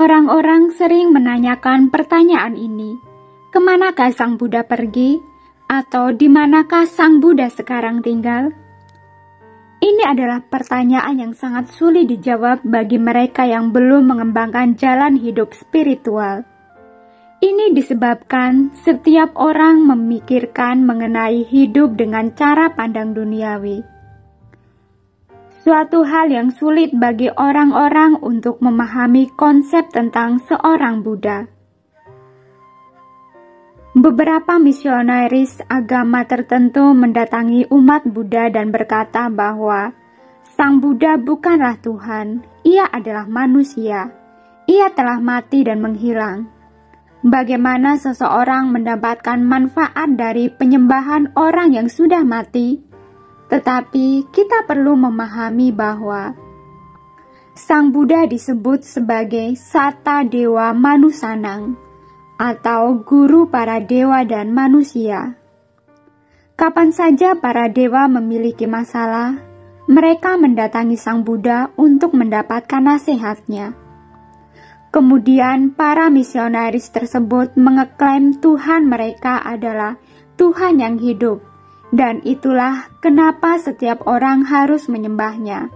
Orang-orang sering menanyakan pertanyaan ini, kemanakah Sang Buddha pergi? Atau di manakah Sang Buddha sekarang tinggal? Ini adalah pertanyaan yang sangat sulit dijawab bagi mereka yang belum mengembangkan jalan hidup spiritual. Ini disebabkan setiap orang memikirkan mengenai hidup dengan cara pandang duniawi. Suatu hal yang sulit bagi orang-orang untuk memahami konsep tentang seorang Buddha. Beberapa misionaris agama tertentu mendatangi umat Buddha dan berkata bahwa Sang Buddha bukanlah Tuhan, ia adalah manusia. Ia telah mati dan menghilang. Bagaimana seseorang mendapatkan manfaat dari penyembahan orang yang sudah mati? Tetapi kita perlu memahami bahwa Sang Buddha disebut sebagai Sata Dewa Manusanang atau guru para dewa dan manusia. Kapan saja para dewa memiliki masalah, mereka mendatangi Sang Buddha untuk mendapatkan nasihatnya. Kemudian para misionaris tersebut mengeklaim Tuhan mereka adalah Tuhan yang hidup. Dan itulah kenapa setiap orang harus menyembahnya.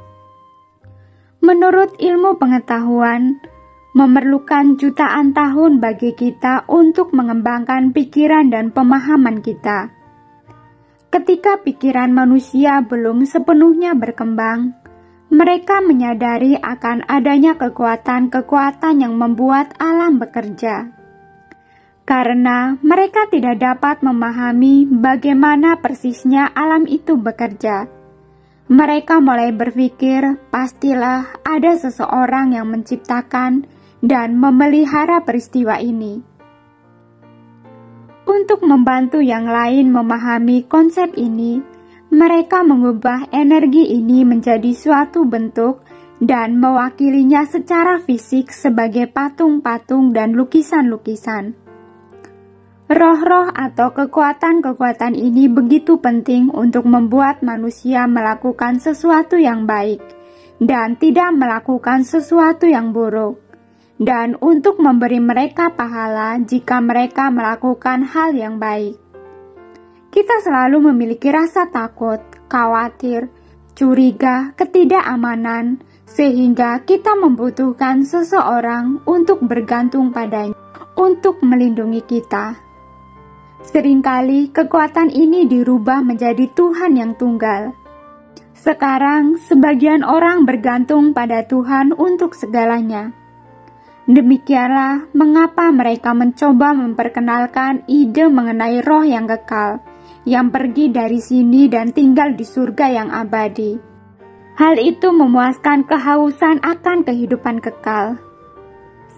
Menurut ilmu pengetahuan, memerlukan jutaan tahun bagi kita untuk mengembangkan pikiran dan pemahaman kita. Ketika pikiran manusia belum sepenuhnya berkembang, mereka menyadari akan adanya kekuatan-kekuatan yang membuat alam bekerja. Karena mereka tidak dapat memahami bagaimana persisnya alam itu bekerja. Mereka mulai berpikir pastilah ada seseorang yang menciptakan dan memelihara peristiwa ini. Untuk membantu yang lain memahami konsep ini, mereka mengubah energi ini menjadi suatu bentuk dan mewakilinya secara fisik sebagai patung-patung dan lukisan-lukisan. Roh-roh atau kekuatan-kekuatan ini begitu penting untuk membuat manusia melakukan sesuatu yang baik dan tidak melakukan sesuatu yang buruk, dan untuk memberi mereka pahala jika mereka melakukan hal yang baik. Kita selalu memiliki rasa takut, khawatir, curiga, ketidakamanan, sehingga kita membutuhkan seseorang untuk bergantung padanya, untuk melindungi kita. Seringkali kekuatan ini dirubah menjadi Tuhan yang tunggal. Sekarang, sebagian orang bergantung pada Tuhan untuk segalanya. Demikianlah mengapa mereka mencoba memperkenalkan ide mengenai roh yang kekal, yang pergi dari sini dan tinggal di surga yang abadi. Hal itu memuaskan kehausan akan kehidupan kekal.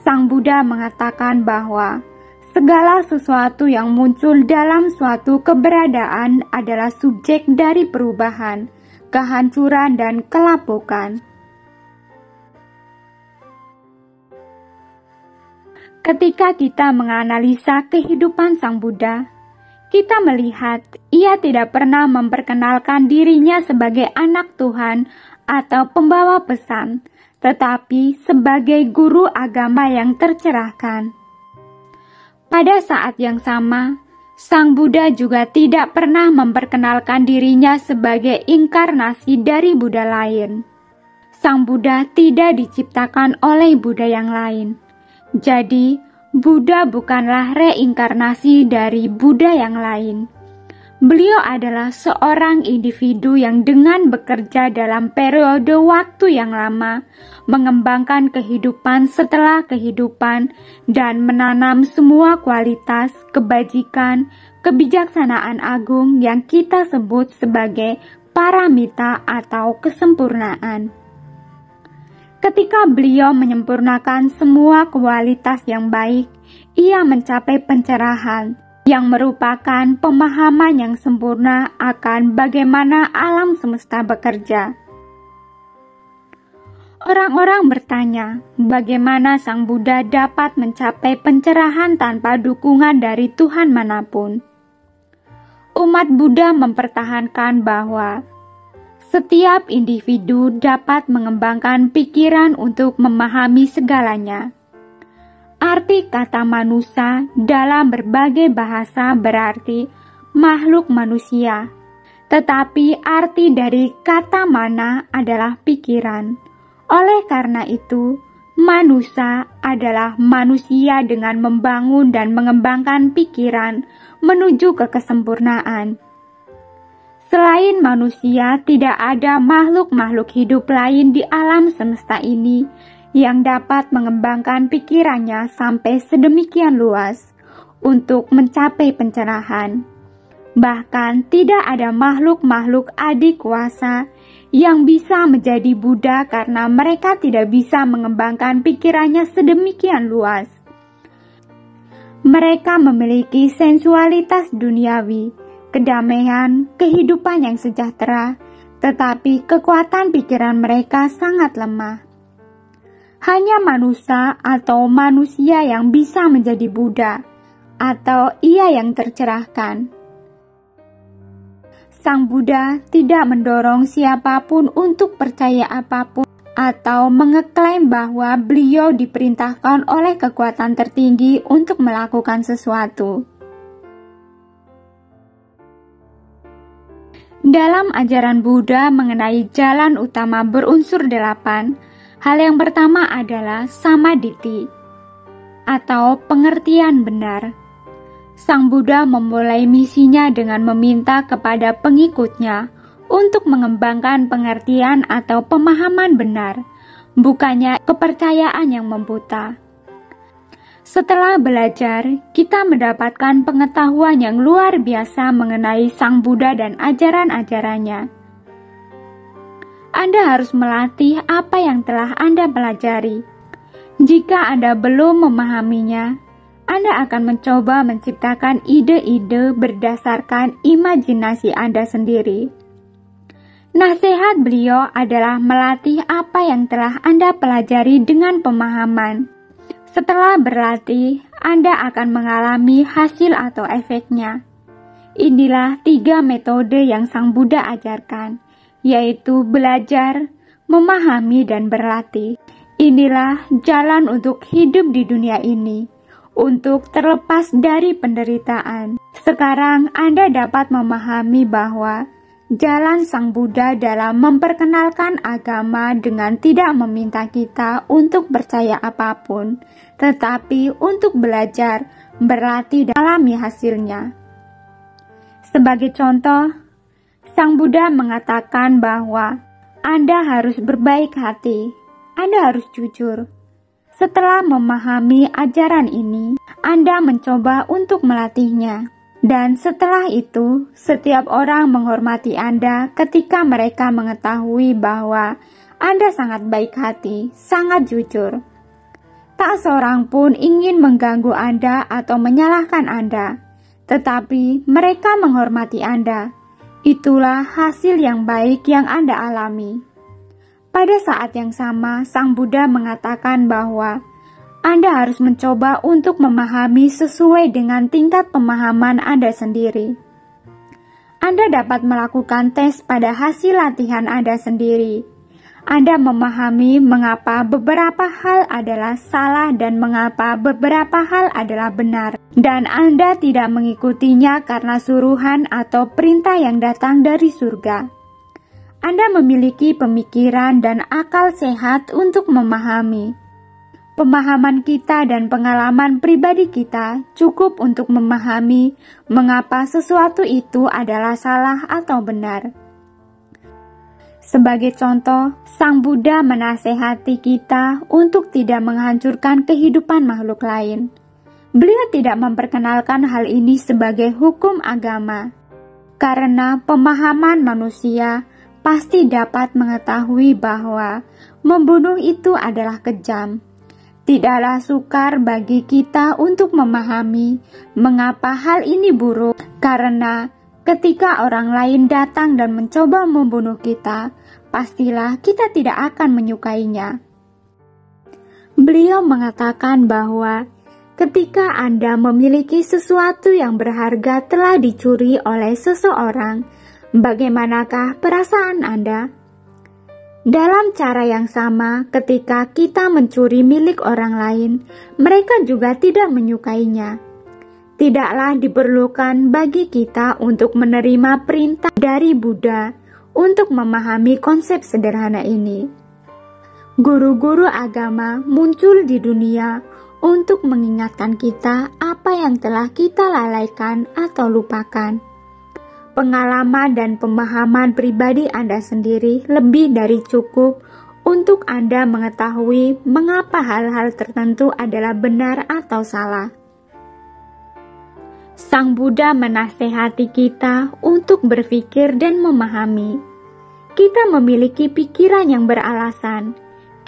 Sang Buddha mengatakan bahwa segala sesuatu yang muncul dalam suatu keberadaan adalah subjek dari perubahan, kehancuran, dan kelapukan. Ketika kita menganalisa kehidupan Sang Buddha, kita melihat ia tidak pernah memperkenalkan dirinya sebagai anak Tuhan atau pembawa pesan, tetapi sebagai guru agama yang tercerahkan. Pada saat yang sama, Sang Buddha juga tidak pernah memperkenalkan dirinya sebagai inkarnasi dari Buddha lain. Sang Buddha tidak diciptakan oleh Buddha yang lain. Jadi, Buddha bukanlah reinkarnasi dari Buddha yang lain. Beliau adalah seorang individu yang dengan bekerja dalam periode waktu yang lama, mengembangkan kehidupan setelah kehidupan, dan menanam semua kualitas, kebajikan, kebijaksanaan agung yang kita sebut sebagai paramita atau kesempurnaan. Ketika beliau menyempurnakan semua kualitas yang baik, ia mencapai pencerahan, yang merupakan pemahaman yang sempurna akan bagaimana alam semesta bekerja. Orang-orang bertanya, bagaimana Sang Buddha dapat mencapai pencerahan tanpa dukungan dari Tuhan manapun? Umat Buddha mempertahankan bahwa setiap individu dapat mengembangkan pikiran untuk memahami segalanya. Arti kata manusia dalam berbagai bahasa berarti makhluk manusia, tetapi arti dari kata mana adalah pikiran. Oleh karena itu, manusia adalah manusia dengan membangun dan mengembangkan pikiran menuju ke kesempurnaan. Selain manusia, tidak ada makhluk-makhluk hidup lain di alam semesta ini yang dapat mengembangkan pikirannya sampai sedemikian luas untuk mencapai pencerahan. Bahkan tidak ada makhluk-makhluk adik kuasa yang bisa menjadi Buddha karena mereka tidak bisa mengembangkan pikirannya sedemikian luas. Mereka memiliki sensualitas duniawi, kedamaian, kehidupan yang sejahtera, tetapi kekuatan pikiran mereka sangat lemah. Hanya manusia atau manusia yang bisa menjadi Buddha, atau ia yang tercerahkan. Sang Buddha tidak mendorong siapapun untuk percaya apapun atau mengeklaim bahwa beliau diperintahkan oleh kekuatan tertinggi untuk melakukan sesuatu. Dalam ajaran Buddha mengenai jalan utama berunsur 8, hal yang pertama adalah samaditi atau pengertian benar. Sang Buddha memulai misinya dengan meminta kepada pengikutnya untuk mengembangkan pengertian atau pemahaman benar, bukannya kepercayaan yang membuta. Setelah belajar, kita mendapatkan pengetahuan yang luar biasa mengenai Sang Buddha dan ajaran-ajarannya. Anda harus melatih apa yang telah Anda pelajari. Jika Anda belum memahaminya, Anda akan mencoba menciptakan ide-ide berdasarkan imajinasi Anda sendiri. Nasihat beliau adalah melatih apa yang telah Anda pelajari dengan pemahaman. Setelah berlatih, Anda akan mengalami hasil atau efeknya. Inilah 3 metode yang Sang Buddha ajarkan, yaitu belajar, memahami, dan berlatih. Inilah jalan untuk hidup di dunia ini, untuk terlepas dari penderitaan. Sekarang Anda dapat memahami bahwa jalan Sang Buddha dalam memperkenalkan agama dengan tidak meminta kita untuk percaya apapun, tetapi untuk belajar, berlatih, dan alami hasilnya. Sebagai contoh, Sang Buddha mengatakan bahwa Anda harus berbaik hati, Anda harus jujur. Setelah memahami ajaran ini, Anda mencoba untuk melatihnya. Dan setelah itu, setiap orang menghormati Anda ketika mereka mengetahui bahwa Anda sangat baik hati, sangat jujur. Tak seorang pun ingin mengganggu Anda atau menyalahkan Anda, tetapi mereka menghormati Anda. Itulah hasil yang baik yang Anda alami. Pada saat yang sama, Sang Buddha mengatakan bahwa Anda harus mencoba untuk memahami sesuai dengan tingkat pemahaman Anda sendiri. Anda dapat melakukan tes pada hasil latihan Anda sendiri. Anda memahami mengapa beberapa hal adalah salah dan mengapa beberapa hal adalah benar. Dan Anda tidak mengikutinya karena suruhan atau perintah yang datang dari surga. Anda memiliki pemikiran dan akal sehat untuk memahami. Pemahaman kita dan pengalaman pribadi kita cukup untuk memahami mengapa sesuatu itu adalah salah atau benar. Sebagai contoh, Sang Buddha menasehati kita untuk tidak menghancurkan kehidupan makhluk lain. Beliau tidak memperkenalkan hal ini sebagai hukum agama, karena pemahaman manusia pasti dapat mengetahui bahwa membunuh itu adalah kejam. Tidaklah sukar bagi kita untuk memahami mengapa hal ini buruk, karena ketika orang lain datang dan mencoba membunuh kita, pastilah kita tidak akan menyukainya. Beliau mengatakan bahwa ketika Anda memiliki sesuatu yang berharga telah dicuri oleh seseorang, bagaimanakah perasaan Anda? Dalam cara yang sama, ketika kita mencuri milik orang lain, mereka juga tidak menyukainya. Tidaklah diperlukan bagi kita untuk menerima perintah dari Buddha untuk memahami konsep sederhana ini. Guru-guru agama muncul di dunia untuk mengingatkan kita apa yang telah kita lalaikan atau lupakan. Pengalaman dan pemahaman pribadi Anda sendiri lebih dari cukup untuk Anda mengetahui mengapa hal-hal tertentu adalah benar atau salah. Sang Buddha menasehati kita untuk berpikir dan memahami. Kita memiliki pikiran yang beralasan.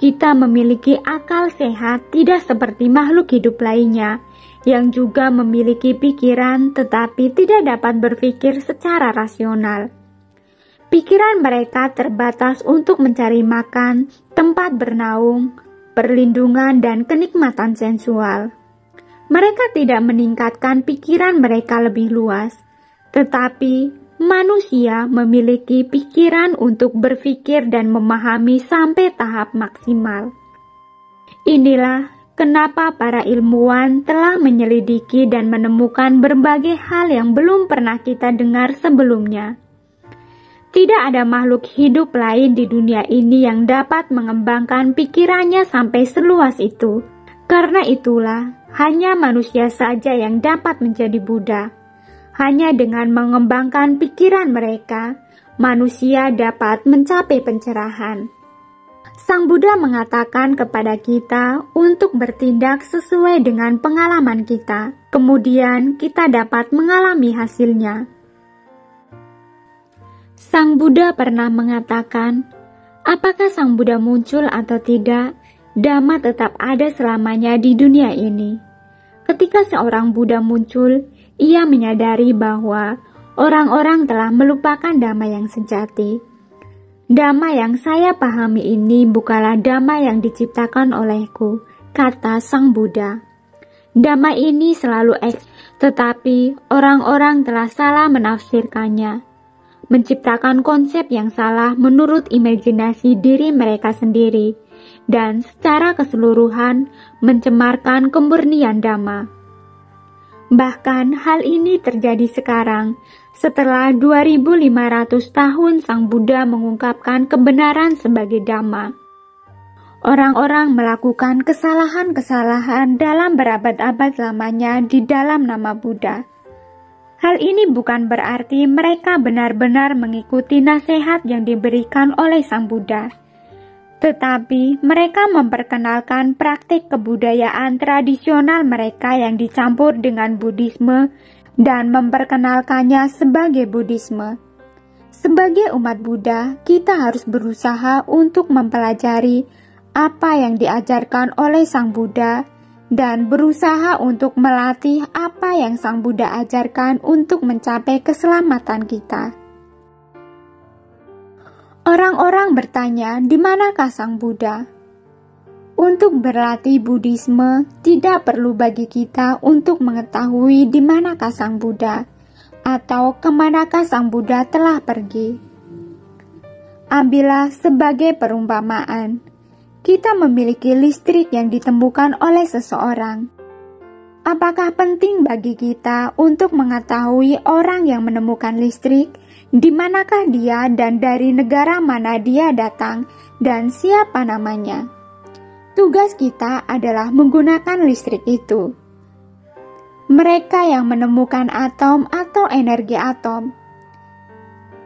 Kita memiliki akal sehat tidak seperti makhluk hidup lainnya yang juga memiliki pikiran tetapi tidak dapat berpikir secara rasional. Pikiran mereka terbatas untuk mencari makan, tempat bernaung, perlindungan, dan kenikmatan sensual. Mereka tidak meningkatkan pikiran mereka lebih luas, tetapi manusia memiliki pikiran untuk berpikir dan memahami sampai tahap maksimal. Inilah kenapa para ilmuwan telah menyelidiki dan menemukan berbagai hal yang belum pernah kita dengar sebelumnya. Tidak ada makhluk hidup lain di dunia ini yang dapat mengembangkan pikirannya sampai seluas itu. Karena itulah, hanya manusia saja yang dapat menjadi Buddha. Hanya dengan mengembangkan pikiran mereka, manusia dapat mencapai pencerahan. Sang Buddha mengatakan kepada kita untuk bertindak sesuai dengan pengalaman kita. Kemudian kita dapat mengalami hasilnya. Sang Buddha pernah mengatakan, apakah Sang Buddha muncul atau tidak, Dhamma tetap ada selamanya di dunia ini. Ketika seorang Buddha muncul, ia menyadari bahwa orang-orang telah melupakan Dhamma yang sejati. Dhamma yang saya pahami ini bukanlah Dhamma yang diciptakan olehku, kata Sang Buddha. Dhamma ini selalu tetapi orang-orang telah salah menafsirkannya, menciptakan konsep yang salah menurut imajinasi diri mereka sendiri, dan secara keseluruhan mencemarkan kemurnian Dhamma. Bahkan hal ini terjadi sekarang, setelah 2500 tahun Sang Buddha mengungkapkan kebenaran sebagai Dhamma. Orang-orang melakukan kesalahan-kesalahan dalam berabad-abad lamanya di dalam nama Buddha. Hal ini bukan berarti mereka benar-benar mengikuti nasihat yang diberikan oleh Sang Buddha. Tetapi mereka memperkenalkan praktik kebudayaan tradisional mereka yang dicampur dengan Buddhisme dan memperkenalkannya sebagai Buddhisme. Sebagai umat Buddha, kita harus berusaha untuk mempelajari apa yang diajarkan oleh Sang Buddha dan berusaha untuk melatih apa yang Sang Buddha ajarkan untuk mencapai keselamatan kita. Orang-orang bertanya, di manakah Sang Buddha? Untuk berlatih Buddhisme, tidak perlu bagi kita untuk mengetahui di manakah Sang Buddha, atau kemanakah Sang Buddha telah pergi. Ambillah sebagai perumpamaan, kita memiliki listrik yang ditemukan oleh seseorang. Apakah penting bagi kita untuk mengetahui orang yang menemukan listrik, di manakah dia dan dari negara mana dia datang dan siapa namanya? Tugas kita adalah menggunakan listrik itu. Mereka yang menemukan atom atau energi atom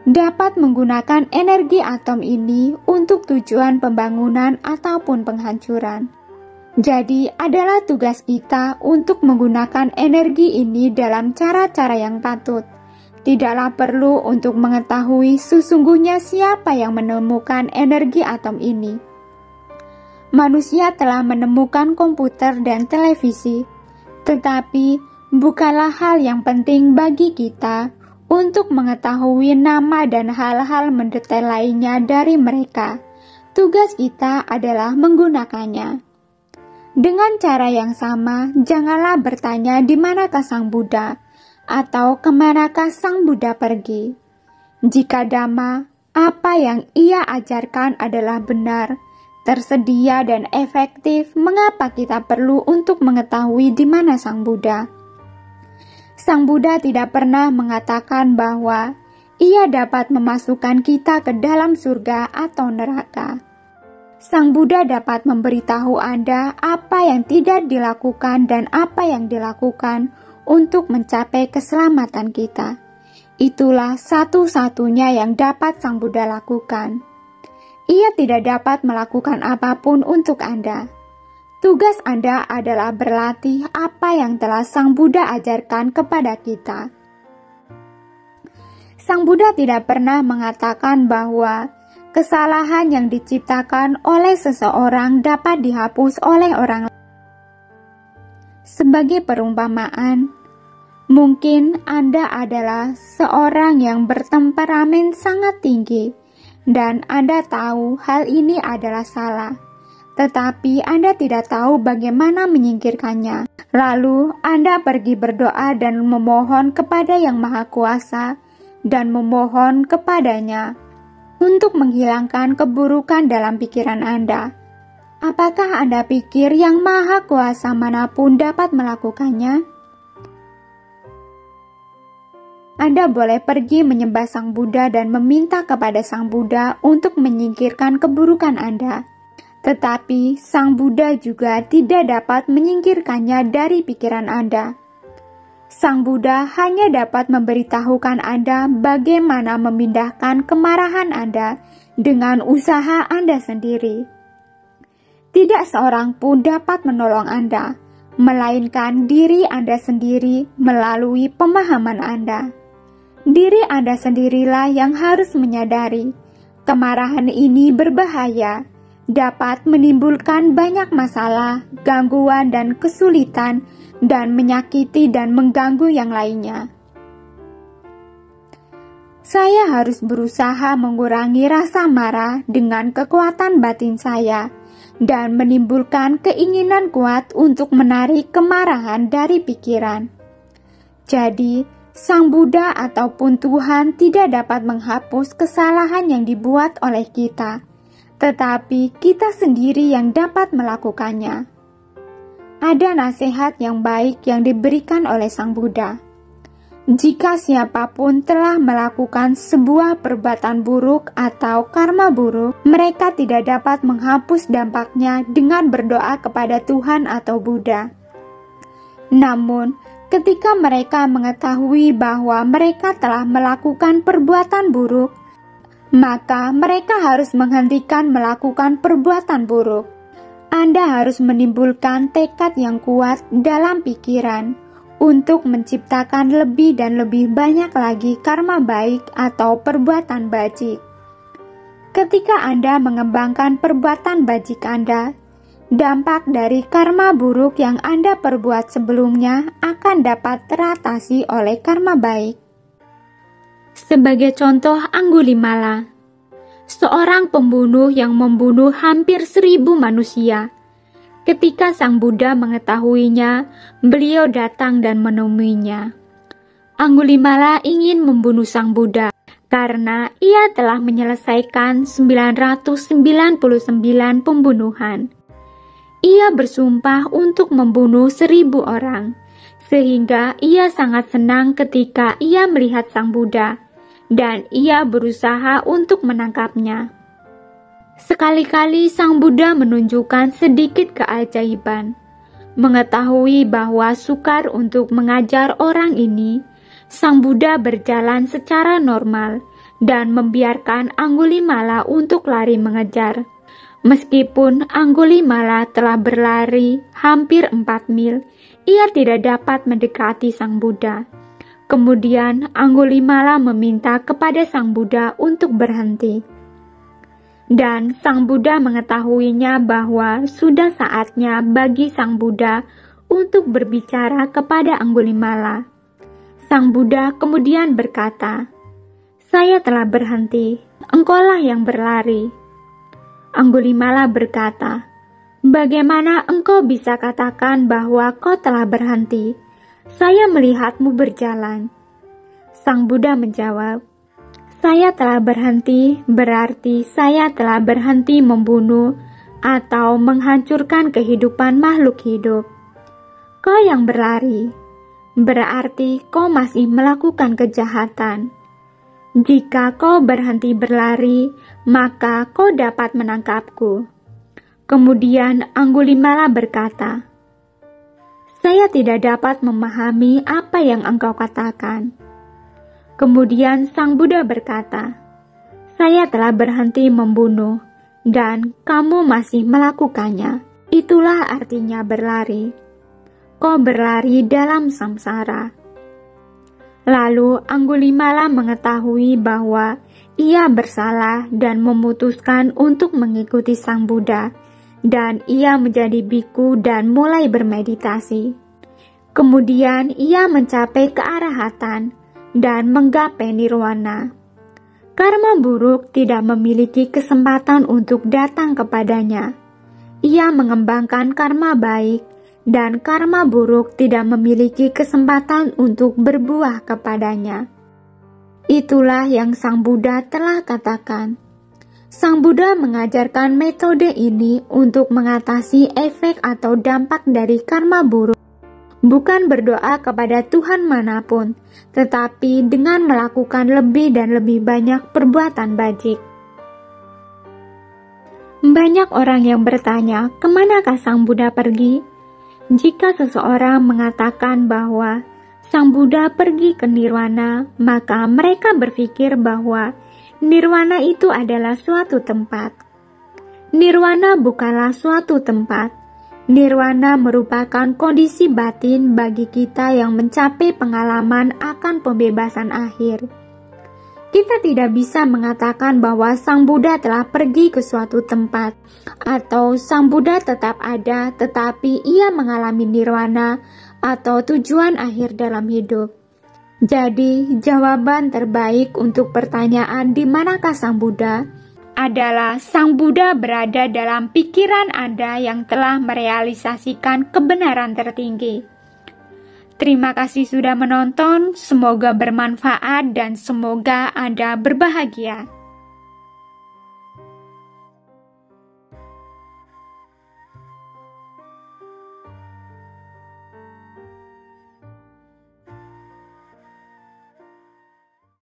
dapat menggunakan energi atom ini untuk tujuan pembangunan ataupun penghancuran. Jadi adalah tugas kita untuk menggunakan energi ini dalam cara-cara yang patut. Tidaklah perlu untuk mengetahui sesungguhnya siapa yang menemukan energi atom ini. Manusia telah menemukan komputer dan televisi, tetapi bukanlah hal yang penting bagi kita untuk mengetahui nama dan hal-hal mendetail lainnya dari mereka. Tugas kita adalah menggunakannya. Dengan cara yang sama, janganlah bertanya di manakah Sang Buddha, atau kemanakah Sang Buddha pergi. Jika Dhamma apa yang ia ajarkan adalah benar, tersedia dan efektif, mengapa kita perlu untuk mengetahui di mana Sang Buddha? Sang Buddha tidak pernah mengatakan bahwa ia dapat memasukkan kita ke dalam surga atau neraka. Sang Buddha dapat memberitahu Anda apa yang tidak dilakukan dan apa yang dilakukan untuk mencapai keselamatan kita. Itulah satu-satunya yang dapat Sang Buddha lakukan. Ia tidak dapat melakukan apapun untuk Anda. Tugas Anda adalah berlatih apa yang telah Sang Buddha ajarkan kepada kita. Sang Buddha tidak pernah mengatakan bahwa kesalahan yang diciptakan oleh seseorang dapat dihapus oleh orang lain. Sebagai perumpamaan, mungkin Anda adalah seorang yang bertemperamen sangat tinggi dan Anda tahu hal ini adalah salah, tetapi Anda tidak tahu bagaimana menyingkirkannya. Lalu Anda pergi berdoa dan memohon kepada Yang Maha Kuasa dan memohon kepadanya untuk menghilangkan keburukan dalam pikiran Anda. Apakah Anda pikir Yang Maha Kuasa manapun dapat melakukannya? Anda boleh pergi menyembah Sang Buddha dan meminta kepada Sang Buddha untuk menyingkirkan keburukan Anda. Tetapi Sang Buddha juga tidak dapat menyingkirkannya dari pikiran Anda. Sang Buddha hanya dapat memberitahukan Anda bagaimana memindahkan kemarahan Anda dengan usaha Anda sendiri. Tidak seorang pun dapat menolong Anda, melainkan diri Anda sendiri melalui pemahaman Anda. Diri Anda sendirilah yang harus menyadari kemarahan ini berbahaya, dapat menimbulkan banyak masalah, gangguan dan kesulitan, dan menyakiti dan mengganggu yang lainnya. Saya harus berusaha mengurangi rasa marah dengan kekuatan batin saya dan menimbulkan keinginan kuat untuk menarik kemarahan dari pikiran. Jadi, Sang Buddha ataupun Tuhan tidak dapat menghapus kesalahan yang dibuat oleh kita, tetapi kita sendiri yang dapat melakukannya. Ada nasihat yang baik yang diberikan oleh Sang Buddha. Jika siapapun telah melakukan sebuah perbuatan buruk atau karma buruk, mereka tidak dapat menghapus dampaknya dengan berdoa kepada Tuhan atau Buddha. Namun, ketika mereka mengetahui bahwa mereka telah melakukan perbuatan buruk, maka mereka harus menghentikan melakukan perbuatan buruk. Anda harus menimbulkan tekad yang kuat dalam pikiran untuk menciptakan lebih dan lebih banyak lagi karma baik atau perbuatan bajik. Ketika Anda mengembangkan perbuatan bajik Anda, dampak dari karma buruk yang Anda perbuat sebelumnya akan dapat teratasi oleh karma baik. Sebagai contoh, Anggulimala, seorang pembunuh yang membunuh hampir 1.000 manusia. Ketika Sang Buddha mengetahuinya, beliau datang dan menemuinya. Anggulimala ingin membunuh Sang Buddha karena ia telah menyelesaikan 999 pembunuhan. Ia bersumpah untuk membunuh 1.000 orang, sehingga ia sangat senang ketika ia melihat Sang Buddha, dan ia berusaha untuk menangkapnya. Sekali-kali Sang Buddha menunjukkan sedikit keajaiban. Mengetahui bahwa sukar untuk mengajar orang ini, Sang Buddha berjalan secara normal dan membiarkan Anggulimala untuk lari mengejar. Meskipun Anggulimala telah berlari hampir 4 mil, ia tidak dapat mendekati Sang Buddha. Kemudian Anggulimala meminta kepada Sang Buddha untuk berhenti. Dan Sang Buddha mengetahuinya bahwa sudah saatnya bagi Sang Buddha untuk berbicara kepada Anggulimala. Sang Buddha kemudian berkata, "Saya telah berhenti, engkaulah yang berlari." Anggulimala berkata, "Bagaimana engkau bisa katakan bahwa kau telah berhenti? Saya melihatmu berjalan." Sang Buddha menjawab, saya telah berhenti berarti saya telah berhenti membunuh atau menghancurkan kehidupan makhluk hidup. Kau yang berlari, berarti kau masih melakukan kejahatan. Jika kau berhenti berlari, maka kau dapat menangkapku. Kemudian Anggulimala berkata, saya tidak dapat memahami apa yang engkau katakan. Kemudian Sang Buddha berkata, saya telah berhenti membunuh, dan kamu masih melakukannya. Itulah artinya berlari. Kau berlari dalam samsara. Lalu Anggulimala mengetahui bahwa ia bersalah dan memutuskan untuk mengikuti Sang Buddha, dan ia menjadi biku dan mulai bermeditasi. Kemudian ia mencapai kearahatan dan menggapai nirwana. Karma buruk tidak memiliki kesempatan untuk datang kepadanya. Ia mengembangkan karma baik, dan karma buruk tidak memiliki kesempatan untuk berbuah kepadanya. Itulah yang Sang Buddha telah katakan. Sang Buddha mengajarkan metode ini untuk mengatasi efek atau dampak dari karma buruk, bukan berdoa kepada Tuhan manapun, tetapi dengan melakukan lebih dan lebih banyak perbuatan bajik. Banyak orang yang bertanya, kemanakah Sang Buddha pergi? Jika seseorang mengatakan bahwa Sang Buddha pergi ke nirwana, maka mereka berpikir bahwa nirwana itu adalah suatu tempat. Nirwana bukanlah suatu tempat. Nirwana merupakan kondisi batin bagi kita yang mencapai pengalaman akan pembebasan akhir. Kita tidak bisa mengatakan bahwa Sang Buddha telah pergi ke suatu tempat, atau Sang Buddha tetap ada tetapi ia mengalami nirwana atau tujuan akhir dalam hidup. Jadi, jawaban terbaik untuk pertanyaan di manakah Sang Buddha adalah Sang Buddha berada dalam pikiran Anda yang telah merealisasikan kebenaran tertinggi. Terima kasih sudah menonton, semoga bermanfaat dan semoga Anda berbahagia.